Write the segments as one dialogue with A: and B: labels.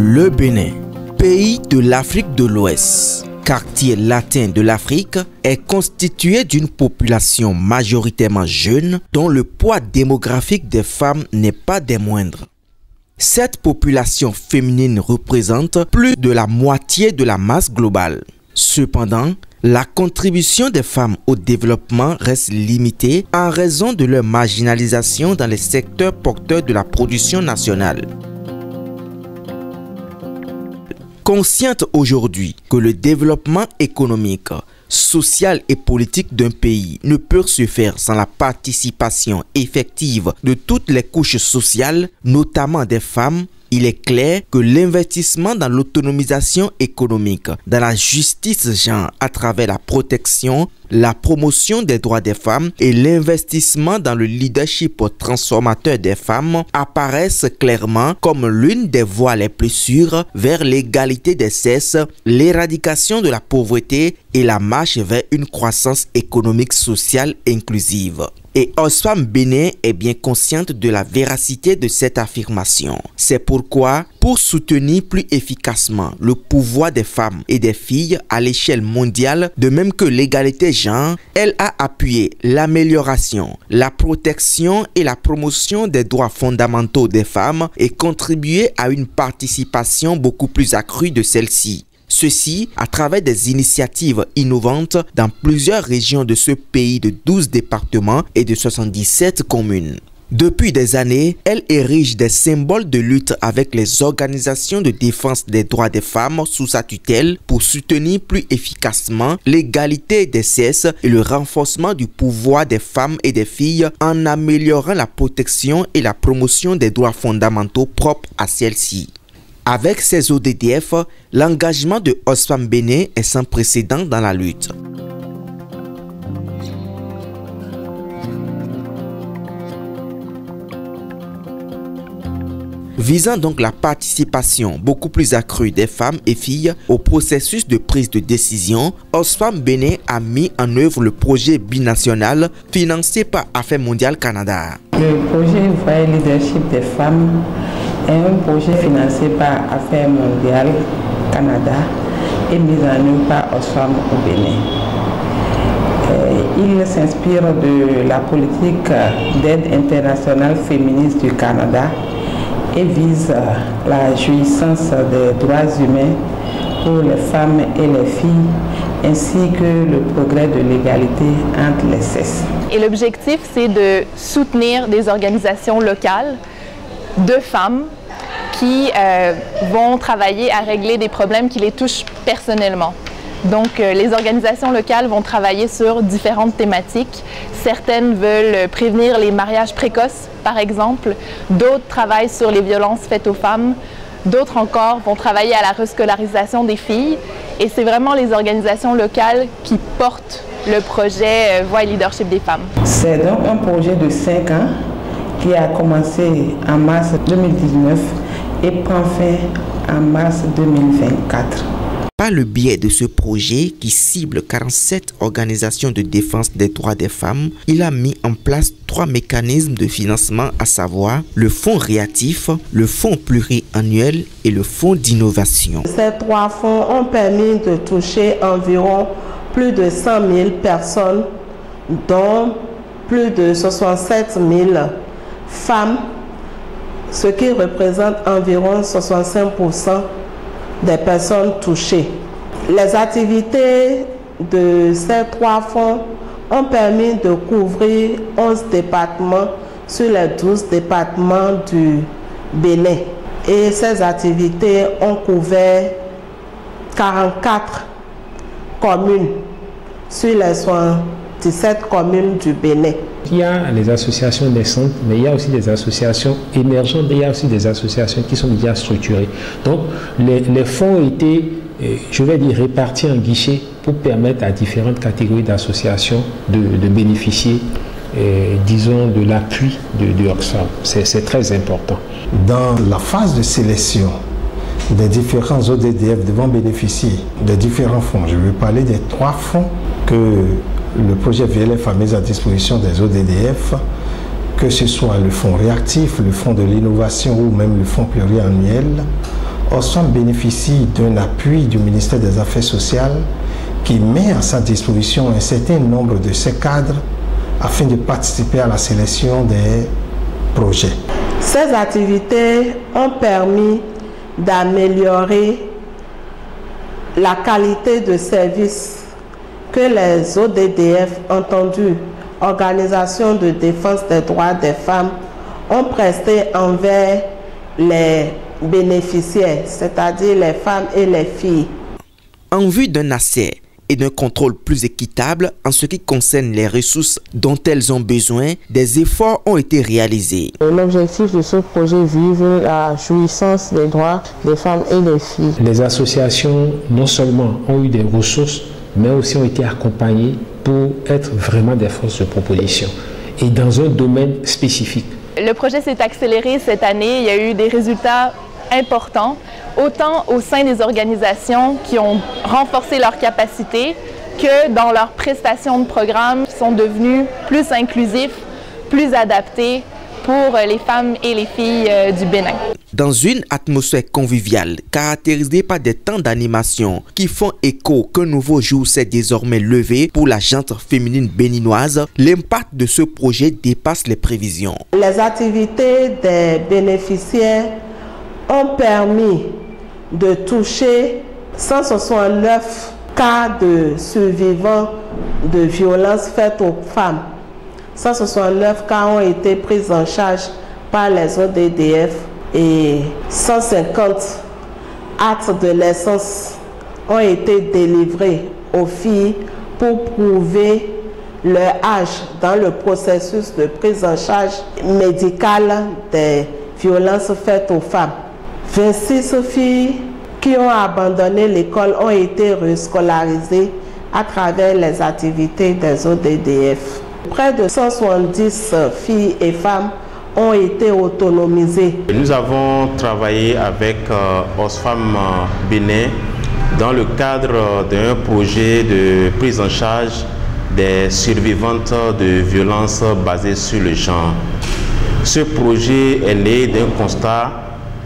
A: Le Bénin, pays de l'Afrique de l'Ouest, quartier latin de l'Afrique, est constitué d'une population majoritairement jeune dont le poids démographique des femmes n'est pas des moindres. Cette population féminine représente plus de la moitié de la masse globale. Cependant, la contribution des femmes au développement reste limitée en raison de leur marginalisation dans les secteurs porteurs de la production nationale. Consciente aujourd'hui que le développement économique, social et politique d'un pays ne peut se faire sans la participation effective de toutes les couches sociales, notamment des femmes, il est clair que l'investissement dans l'autonomisation économique, dans la justice genre à travers la protection, la promotion des droits des femmes et l'investissement dans le leadership transformateur des femmes apparaissent clairement comme l'une des voies les plus sûres vers l'égalité des sexes, l'éradication de la pauvreté et la marche vers une croissance économique sociale inclusive. Et Oxfam Bénin est bien consciente de la véracité de cette affirmation. C'est pourquoi, pour soutenir plus efficacement le pouvoir des femmes et des filles à l'échelle mondiale, de même que l'égalité genre, elle a appuyé l'amélioration, la protection et la promotion des droits fondamentaux des femmes et contribué à une participation beaucoup plus accrue de celles-ci. Ceci à travers des initiatives innovantes dans plusieurs régions de ce pays de 12 départements et de 77 communes. Depuis des années, elle érige des symboles de lutte avec les organisations de défense des droits des femmes sous sa tutelle pour soutenir plus efficacement l'égalité des sexes et le renforcement du pouvoir des femmes et des filles en améliorant la protection et la promotion des droits fondamentaux propres à celles-ci. Avec ces ODDF, l'engagement de Oxfam Bénin est sans précédent dans la lutte. Visant donc la participation beaucoup plus accrue des femmes et filles au processus de prise de décision, Oxfam Bénin a mis en œuvre le projet binational financé par Affaires mondiales Canada.
B: Le projet Voix Leadership des femmes est un projet financé par Affaires mondiales Canada et mis en œuvre par Oxfam au Bénin. Il s'inspire de la politique d'aide internationale féministe du Canada et vise la jouissance des droits humains pour les femmes et les filles, ainsi que le progrès de l'égalité entre les sexes.
C: Et l'objectif, c'est de soutenir des organisations locales de femmes qui vont travailler à régler des problèmes qui les touchent personnellement. Donc, les organisations locales vont travailler sur différentes thématiques. Certaines veulent prévenir les mariages précoces, par exemple. D'autres travaillent sur les violences faites aux femmes. D'autres encore vont travailler à la rescolarisation des filles. Et c'est vraiment les organisations locales qui portent le projet Voix et Leadership des femmes. C'est donc un projet de 5 ans
B: qui a commencé en mars 2019 et prend fin en mars 2024.
A: Par le biais de ce projet qui cible 47 organisations de défense des droits des femmes, il a mis en place 3 mécanismes de financement, à savoir le fonds réactif, le fonds pluriannuel et le fonds d'innovation.
D: Ces 3 fonds ont permis de toucher environ plus de 100 000 personnes, dont plus de 67 000 femmes, ce qui représente environ 65% des personnes touchées. Les activités de ces 3 fonds ont permis de couvrir 11 départements sur les 12 départements du Bénin. Et ces activités ont couvert 44 communes sur les 77 communes du Bénin.
E: Il y a les associations naissantes, mais il y a aussi des associations émergentes, il y a aussi des associations qui sont déjà structurées. Donc les fonds ont été, je vais dire, répartis en guichets pour permettre à différentes catégories d'associations de bénéficier, disons, de l'appui de Oxfam. C'est très important.
F: Dans la phase de sélection des différents ODDF devant bénéficier des différents fonds, je vais parler des 3 fonds que le projet VLF a mis à disposition des ODDF, que ce soit le fonds réactif, le fonds de l'innovation ou même le fonds pluriannuel. Osfam bénéficie d'un appui du ministère des Affaires sociales qui met à sa disposition un certain nombre de ces cadres afin de participer à la sélection des projets.
D: Ces activités ont permis d'améliorer la qualité de service que les ODDF, entendu Organisation de défense des droits des femmes, ont presté envers les bénéficiaires, c'est-à-dire les femmes et les filles.
A: En vue d'un accès et d'un contrôle plus équitable en ce qui concerne les ressources dont elles ont besoin, des efforts ont été réalisés.
G: L'objectif de ce projet vise la jouissance des droits des femmes et des filles.
E: Les associations non seulement ont eu des ressources, mais aussi ont été accompagnées pour être vraiment des forces de proposition et dans un domaine spécifique.
C: Le projet s'est accéléré cette année. Il y a eu des résultats importants, autant au sein des organisations qui ont renforcé leurs capacités que dans leurs prestations de programmes qui sont devenus plus inclusifs, plus adaptés pour les femmes et les filles du Bénin.
A: Dans une atmosphère conviviale caractérisée par des temps d'animation qui font écho qu'un nouveau jour s'est désormais levé pour la gente féminine béninoise, l'impact de ce projet dépasse les prévisions.
D: Les activités des bénéficiaires ont permis de toucher 169 cas de survivants de violences faites aux femmes. 169 cas ont été pris en charge par les ODDF et 150 actes de naissance ont été délivrés aux filles pour prouver leur âge dans le processus de prise en charge médicale des violences faites aux femmes. 26 filles qui ont abandonné l'école ont été rescolarisées à travers les activités des ODDF. Près de 170 filles et femmes ont été autonomisées.
H: Nous avons travaillé avec Osfam Bénin dans le cadre d'un projet de prise en charge des survivantes de violences basées sur le genre. Ce projet est né d'un constat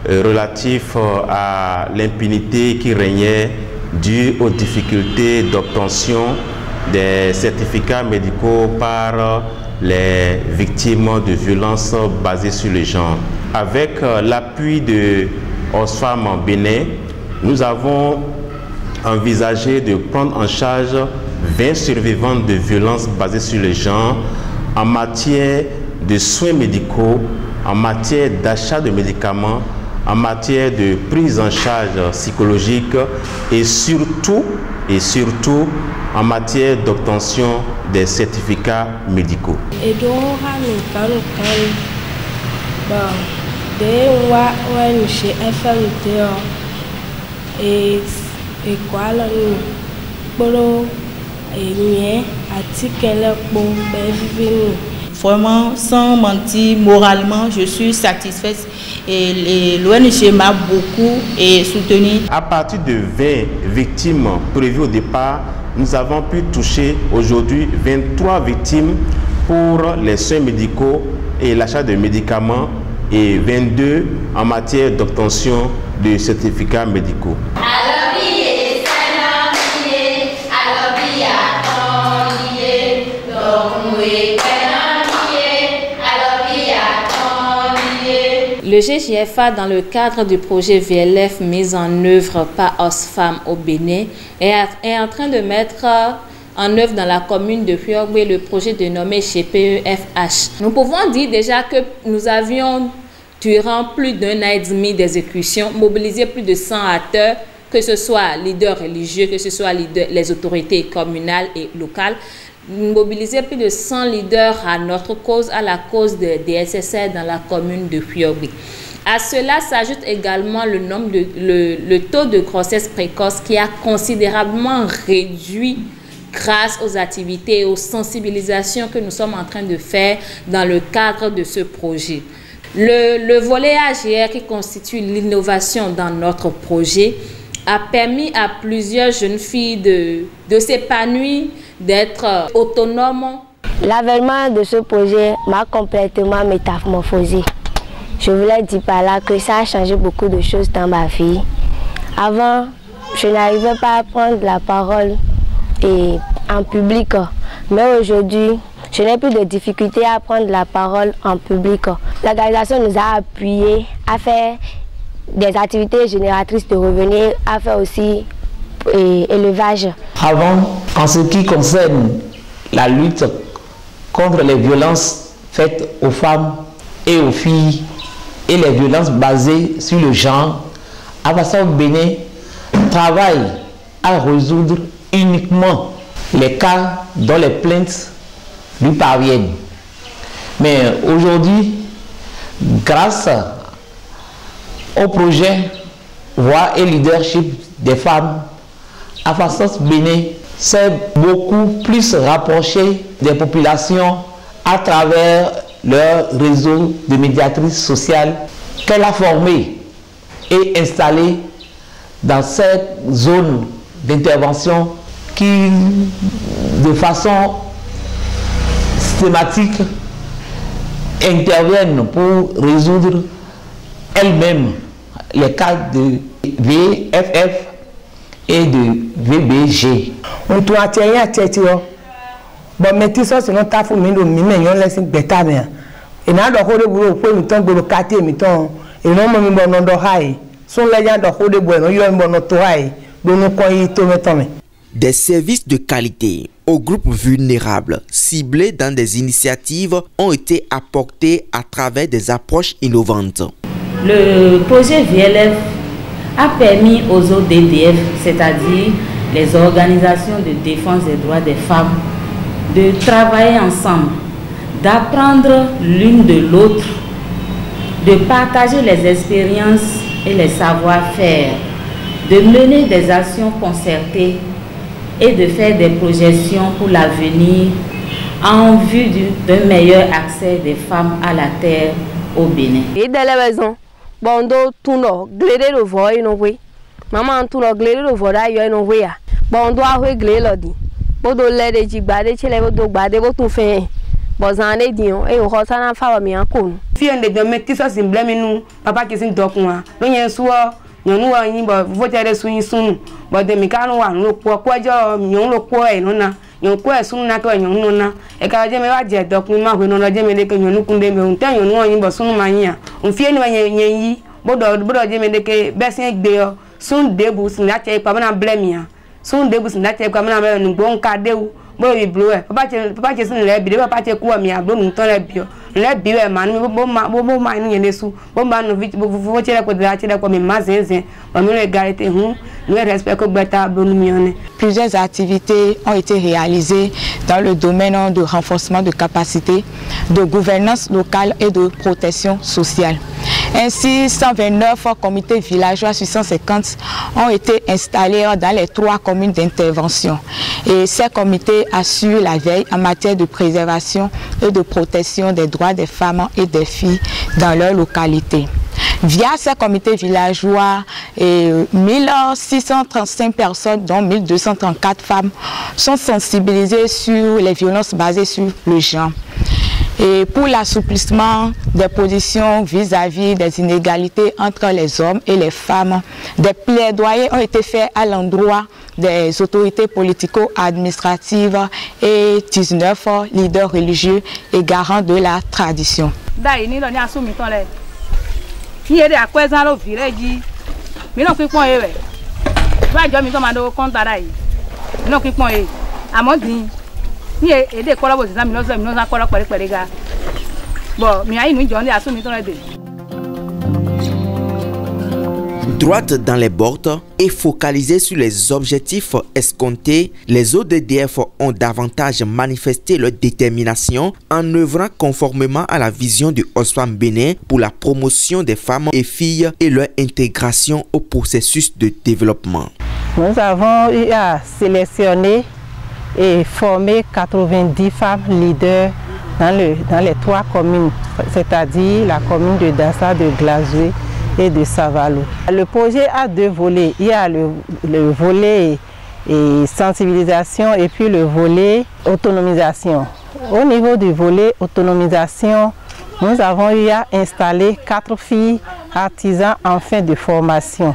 H: relatif à l'impunité qui régnait due aux difficultés d'obtention des certificats médicaux par les victimes de violences basées sur le genre. Avec l'appui de Osfam Bénin, nous avons envisagé de prendre en charge 20 survivantes de violences basées sur le genre en matière de soins médicaux, en matière d'achat de médicaments, en matière de prise en charge psychologique et surtout en matière d'obtention des certificats médicaux.
I: Et donc,
J: vraiment, sans mentir, moralement, je suis satisfaite et l'ONG m'a beaucoup soutenue.
H: À partir de 20 victimes prévues au départ, nous avons pu toucher aujourd'hui 23 victimes pour les soins médicaux et l'achat de médicaments et 22 en matière d'obtention de certificats médicaux.
K: Le GGFA, dans le cadre du projet VLF mis en œuvre par Osfam au Bénin, est en train de mettre en œuvre dans la commune de Fiogbe le projet dénommé GPEFH. Nous pouvons dire déjà que nous avions, durant plus d'un an et demi d'exécution, mobilisé plus de 100 acteurs, que ce soit leaders religieux, que ce soit les autorités communales et locales, mobiliser plus de 100 leaders à notre cause, à la cause des SSR dans la commune de Fiogbe. À cela s'ajoute également le taux de grossesse précoce qui a considérablement réduit grâce aux activités et aux sensibilisations que nous sommes en train de faire dans le cadre de ce projet. Le volet AGR qui constitue l'innovation dans notre projet a permis à plusieurs jeunes filles de s'épanouir, d'être autonomes.
L: L'avènement de ce projet m'a complètement métamorphosée. Je voulais dire par là que ça a changé beaucoup de choses dans ma vie. Avant, je n'arrivais pas à prendre la parole en public. Mais aujourd'hui, je n'ai plus de difficulté à prendre la parole en public. L'organisation nous a appuyés à faire des activités génératrices de revenus, à faire aussi élevage.
I: Avant, en ce qui concerne la lutte contre les violences faites aux femmes et aux filles et les violences basées sur le genre, Avassa Bénin travaille à résoudre uniquement les cas dont les plaintes lui parviennent. Mais aujourd'hui, grâce au projet Voix et leadership des femmes, Avassa Bénin s'est beaucoup plus rapproché des populations à travers leur réseau de médiatrices sociales qu'elle a formé et installé dans cette zone d'intervention qui, de façon systématique, interviennent pour résoudre elles-mêmes les cas de VFF et de VBG.
M: On doit tenir à tête. Bon, mais tout ça, c'est notre affaire, mais nous, on laisse bêta, mais. Et là, le rôle de boulot, pour nous, tant que le quartier, mais tant, et non, mais bon, on doit high. Son légende de rôle de bois, nous, on doit notre high. Nous, quoi, il tombe.
A: Des services de qualité aux groupes vulnérables ciblés dans des initiatives ont été apportés à travers des approches innovantes.
J: Le projet VLF a permis aux ODDF, c'est-à-dire les organisations de défense des droits des femmes, de travailler ensemble, d'apprendre l'une de l'autre, de partager les expériences et les savoir-faire, de mener des actions concertées et de faire des projections pour l'avenir en vue d'un meilleur accès des femmes à la terre au Bénin.
G: Et dans la maison, bon, tout le gléré le voix, maman, tout le gléré le voix, il y a une voix. Bon, on doit régler le dit. Bon, on l'a dit, badé, tu l'as dit, badé, bon, tout fait. Bon, ça en est dit, et on ressent un femme, mais en con.
M: Fille, on est mettre ça, c'est blâme nous, papa qui s'est donc moi. Donc, il y a un soir, il y a un soir, voter sur une son. Bon, de mes canons, on quoi, on le quoi, et non, on quoi, son nato, et non, et quand j'ai mes adjets, donc, nous m'avons donné des que nous condamnons, on tient, on a son mania. On fait une manière, bon, j'ai mes que Bessie Deo, son début, c'est là, pas mal blâme. Son début, c'est là, pas mal un bon cadeau. Bon, il bleu. Papa, tu sais, les bidets, papa, tu quoi, mais à bon, on t'en a bio. Les bidets, man, bon, man, il y a sous. Bon, man, vous voyez la côte de la tête comme une masse, nous les galetés, nous respectons que Beta Bonumionne.
N: Plusieurs activités ont été réalisées dans le domaine de renforcement de capacité, de gouvernance locale et de protection sociale. Ainsi, 129 comités villageois sur 150 ont été installés dans les 3 communes d'intervention. Et ces comités assurent la veille en matière de préservation et de protection des droits des femmes et des filles dans leur localité. Via ces comités villageois, 1635 personnes, dont 1234 femmes, sont sensibilisées sur les violences basées sur le genre. Et pour l'assouplissement des positions vis-à-vis des inégalités entre les hommes et les femmes, des plaidoyers ont été faits à l'endroit des autorités politico-administratives et 19 leaders religieux et garants de la tradition.
A: Droite dans les bottes et focalisée sur les objectifs escomptés, les ODDF ont davantage manifesté leur détermination en œuvrant conformément à la vision du Oxfam Bénin pour la promotion des femmes et filles et leur intégration au processus de développement.
B: Nous avons eu à sélectionner et former 90 femmes leaders dans les 3 communes, c'est-à-dire la commune de Dassa, de Glazoué et de Savalo. Le projet a 2 volets. Il y a le volet sensibilisation et puis le volet autonomisation. Au niveau du volet autonomisation, nous avons eu à installer 4 filles artisans en fin de formation.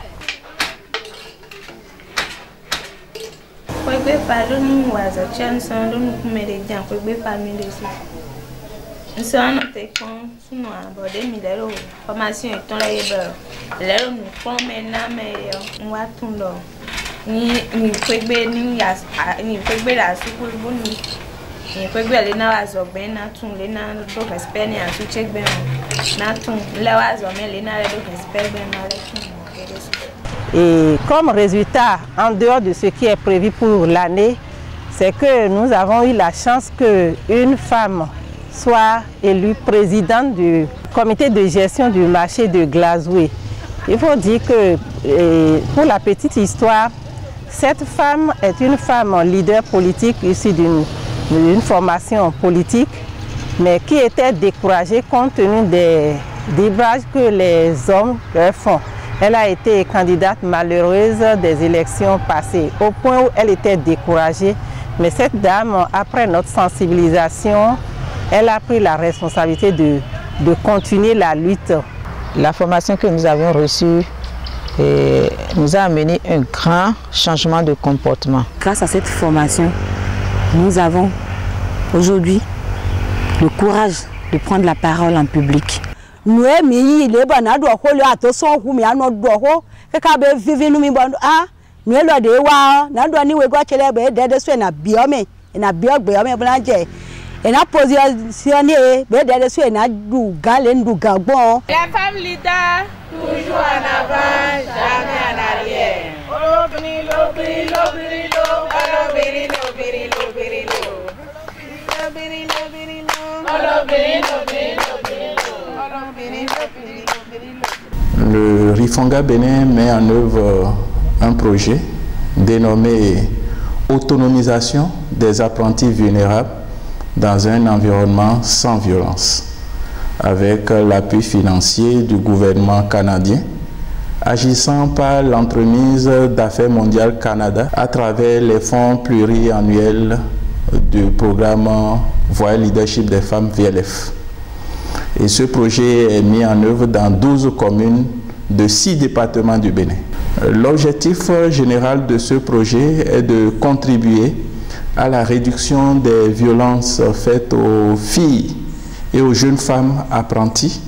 B: Et comme résultat, en dehors de ce qui est prévu pour l'année, c'est que nous avons eu la chance qu'une femme soit élue présidente du comité de gestion du marché de Glasgow. Il faut dire que, pour la petite histoire, cette femme est une femme leader politique issue d'une formation politique, mais qui était découragée compte tenu des débrages que les hommes leur font. Elle a été candidate malheureuse des élections passées, au point où elle était découragée. Mais cette dame, après notre sensibilisation, elle a pris la responsabilité de continuer la lutte.
O: La formation que nous avions reçue nous a amené un grand changement de comportement.
J: Grâce à cette formation, nous avons aujourd'hui le courage de prendre la parole en public.
P: Nous sommes ici, nous sommes ici, nous sommes ici, nous
Q: La femme leader, toujours en avant, jamais en arrière.
R: Le Rifonga Bénin met en œuvre un projet dénommé Autonomisation des apprentis vulnérables dans un environnement sans violence, avec l'appui financier du gouvernement canadien, agissant par l'entremise d'Affaires mondiales Canada à travers les fonds pluriannuels du programme Voix Leadership des femmes VLF. Et ce projet est mis en œuvre dans 12 communes de 6 départements du Bénin. L'objectif général de ce projet est de contribuer à la réduction des violences faites aux filles et aux jeunes femmes apprenties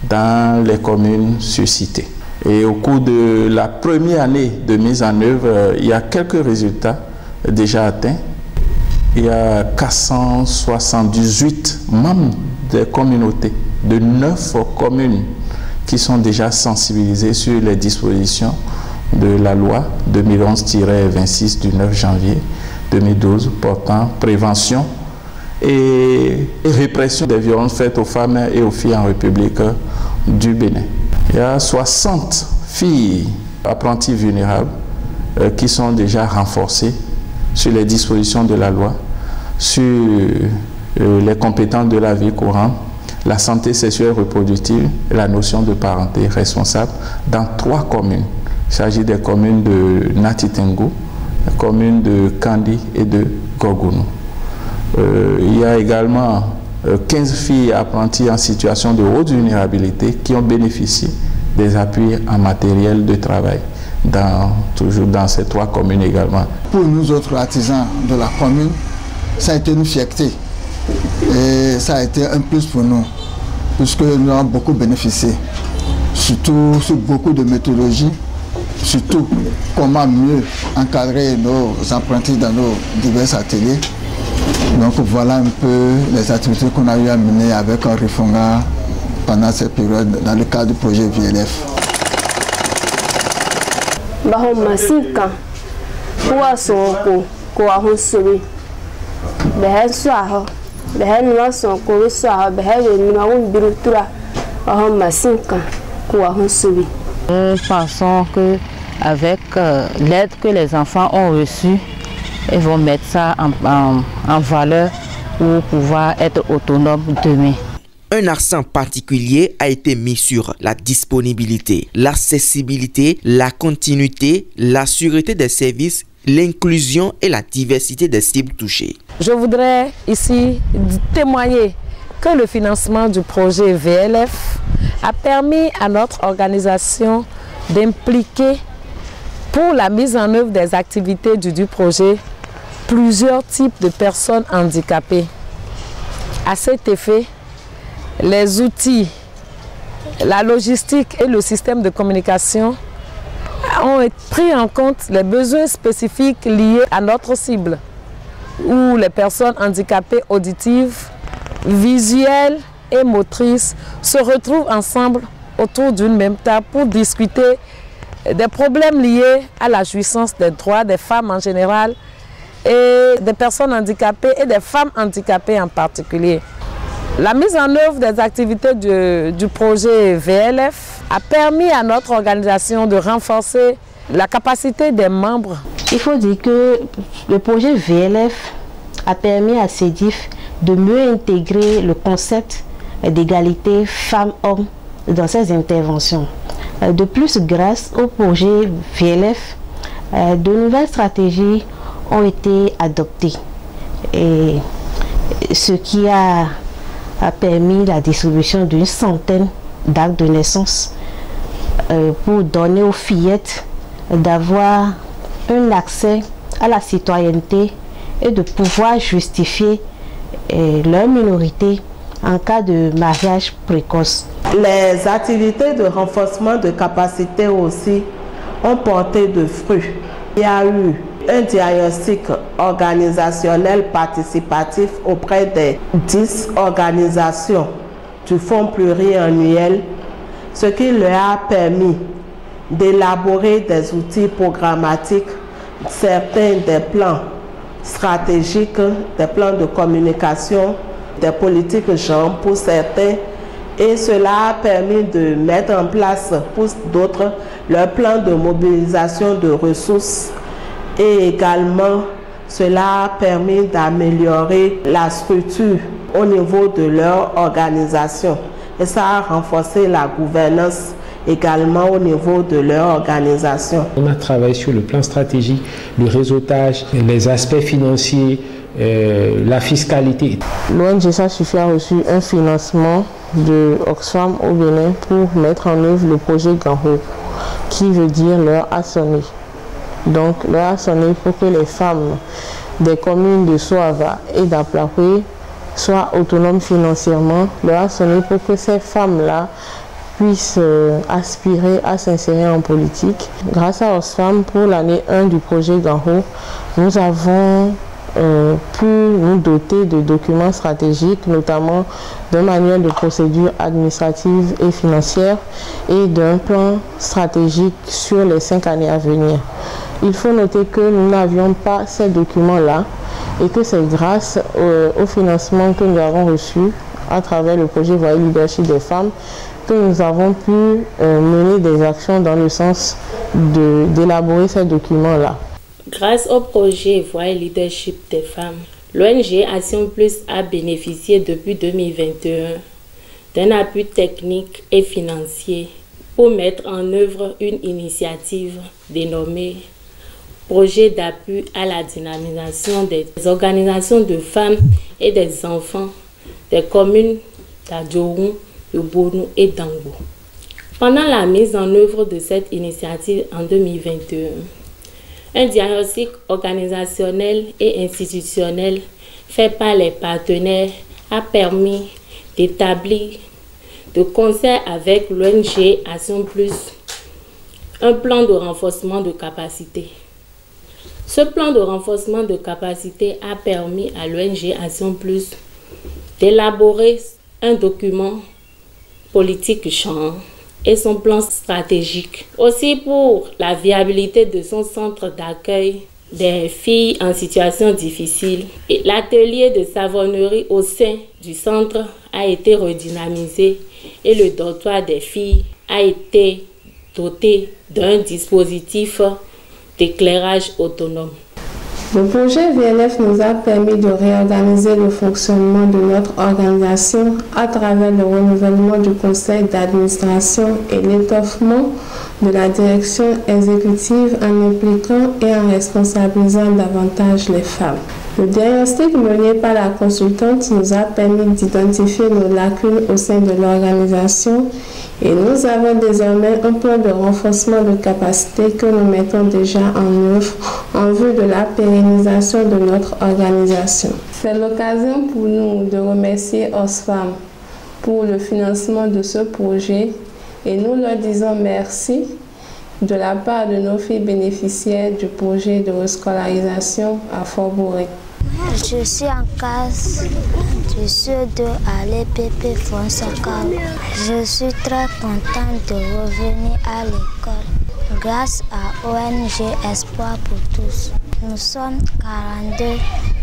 R: dans les communes suscitées. Et au cours de la première année de mise en œuvre, il y a quelques résultats déjà atteints. Il y a 478 membres des communautés de 9 communes qui sont déjà sensibilisés sur les dispositions de la loi 2011-26 du 9 janvier 2012 portant prévention et répression des violences faites aux femmes et aux filles en République du Bénin. Il y a 60 filles apprenties vulnérables qui sont déjà renforcées sur les dispositions de la loi, sur les compétences de la vie courante, la santé sexuelle reproductive et la notion de parenté responsable dans 3 communes. Il s'agit des communes de Natitengu, les communes de Kandi et de Gorgounou. Il y a également 15 filles apprenties en situation de haute vulnérabilité qui ont bénéficié des appuis en matériel de travail, toujours dans ces 3 communes également.
S: Pour nous autres artisans de la commune, ça a été une fierté et ça a été un plus pour nous, puisque nous avons beaucoup bénéficié, surtout sur beaucoup de méthodologies, surtout comment mieux encadrer nos apprentis dans nos divers ateliers. Donc voilà un peu les activités qu'on a eu à mener avec Rifonga pendant cette période dans le cadre du projet VLF.
O: Nous pensons qu'avec l'aide que les enfants ont reçue, ils vont mettre ça en valeur pour pouvoir être autonomes demain.
A: Un accent particulier a été mis sur la disponibilité, l'accessibilité, la continuité, la sûreté des services, l'inclusion et la diversité des cibles touchées.
T: Je voudrais ici témoigner que le financement du projet VLF a permis à notre organisation d'impliquer pour la mise en œuvre des activités du projet plusieurs types de personnes handicapées. À cet effet, les outils, la logistique et le système de communication ont pris en compte les besoins spécifiques liés à notre cible, où les personnes handicapées auditives, visuelles et motrices se retrouvent ensemble autour d'une même table pour discuter des problèmes liés à la jouissance des droits des femmes en général et des personnes handicapées et des femmes handicapées en particulier. La mise en œuvre des activités du projet VLF a permis à notre organisation de renforcer la capacité des membres.
L: Il faut dire que le projet VLF a permis à CEDIF de mieux intégrer le concept d'égalité femmes-hommes dans ses interventions. De plus, grâce au projet VLF, de nouvelles stratégies ont été adoptées, et ce qui a permis la distribution d'une centaine d'actes de naissance pour donner aux fillettes d'avoir un accès à la citoyenneté et de pouvoir justifier leur minorité en cas de mariage précoce.
D: Les activités de renforcement de capacité aussi ont porté de fruits. Il y a eu un diagnostic organisationnel participatif auprès des 10 organisations du Fonds pluriannuel, ce qui leur a permis d'élaborer des outils programmatiques, certains des plans stratégiques, des plans de communication, des politiques genre pour certains, et cela a permis de mettre en place pour d'autres leur plan de mobilisation de ressources, et également cela a permis d'améliorer la structure au niveau de leur organisation, et ça a renforcé la gouvernance également au niveau de leur organisation.
E: On a travaillé sur le plan stratégique, le réseautage, les aspects financiers, la fiscalité.
O: L'ONG Saint-Suffit a reçu un financement de Oxfam au Bénin pour mettre en œuvre le projet Ganho, qui veut dire l'heure a sonné. Donc l'heure a sonné pour que les femmes des communes de Soava et d'Aplakwe soient autonomes financièrement. L'heure a sonné pour que ces femmes-là puissent aspirer à s'insérer en politique. Grâce à Oxfam, pour l'année 1 du projet Ganho, nous avons pu nous doter de documents stratégiques, notamment d'un manuel de procédure administrative et financière et d'un plan stratégique sur les 5 années à venir. Il faut noter que nous n'avions pas ces documents-là et que c'est grâce au financement que nous avons reçu à travers le projet Voix et Leadership des femmes que nous avons pu mener des actions dans le sens d'élaborer ces documents-là.
K: Grâce au projet Voix et Leadership des femmes, l'ONG Action Plus a bénéficié depuis 2021 d'un appui technique et financier pour mettre en œuvre une initiative dénommée Projet d'appui à la dynamisation des organisations de femmes et des enfants des communes d'Adjourou, de Bonou et d'Angbo. Pendant la mise en œuvre de cette initiative en 2021, un diagnostic organisationnel et institutionnel fait par les partenaires a permis d'établir, de concert avec l'ONG Action Plus, un plan de renforcement de capacité. Ce plan de renforcement de capacité a permis à l'ONG Action Plus d'élaborer un document politique genre et son plan stratégique. Aussi pour la viabilité de son centre d'accueil des filles en situation difficile. L'atelier de savonnerie au sein du centre a été redynamisé et le dortoir des filles a été doté d'un dispositif d'éclairage autonome.
U: Le projet VLF nous a permis de réorganiser le fonctionnement de notre organisation à travers le renouvellement du conseil d'administration et l'étoffement de la direction exécutive en impliquant et en responsabilisant davantage les femmes. Le diagnostic mené par la consultante nous a permis d'identifier nos lacunes au sein de l'organisation et nous avons désormais un plan de renforcement de capacité que nous mettons déjà en œuvre en vue de la pérennisation de notre organisation. C'est l'occasion pour nous de remercier Oxfam pour le financement de ce projet et nous leur disons merci de la part de nos filles bénéficiaires du projet de rescolarisation à Fort-Boré.
L: Je suis en classe du CE2 à l'EPP Fonseca. Je suis très contente de revenir à l'école grâce à ONG Espoir pour tous. Nous sommes 42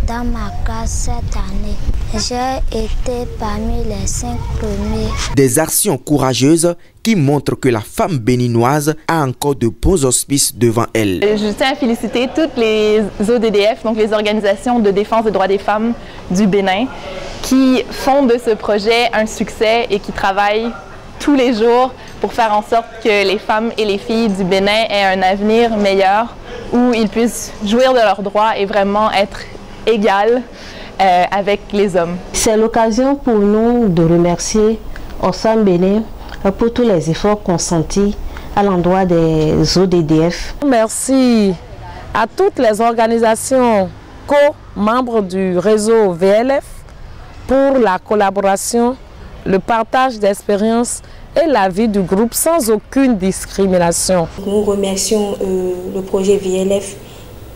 L: dans ma classe cette année. J'ai été parmi les 5 premiers.
A: Des actions courageuses qui montrent que la femme béninoise a encore de beaux auspices devant elle.
C: Je tiens à féliciter toutes les ODDF, donc les organisations de défense des droits des femmes du Bénin, qui font de ce projet un succès et qui travaillent tous les jours pour faire en sorte que les femmes et les filles du Bénin aient un avenir meilleur où ils puissent jouir de leurs droits et vraiment être égales avec les hommes.
F: C'est l'occasion pour nous de remercier Oxfam Bénin pour tous les efforts consentis à l'endroit des ODDF.
T: Merci à toutes les organisations co-membres du réseau VLF pour la collaboration, le partage d'expériences et la vie du groupe sans aucune discrimination.
V: Nous remercions le projet VLF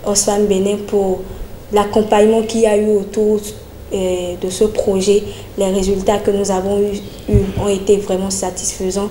V: Oxfam Bénin pour l'accompagnement qu'il y a eu autour de ce projet. Les résultats que nous avons eus ont été vraiment satisfaisants.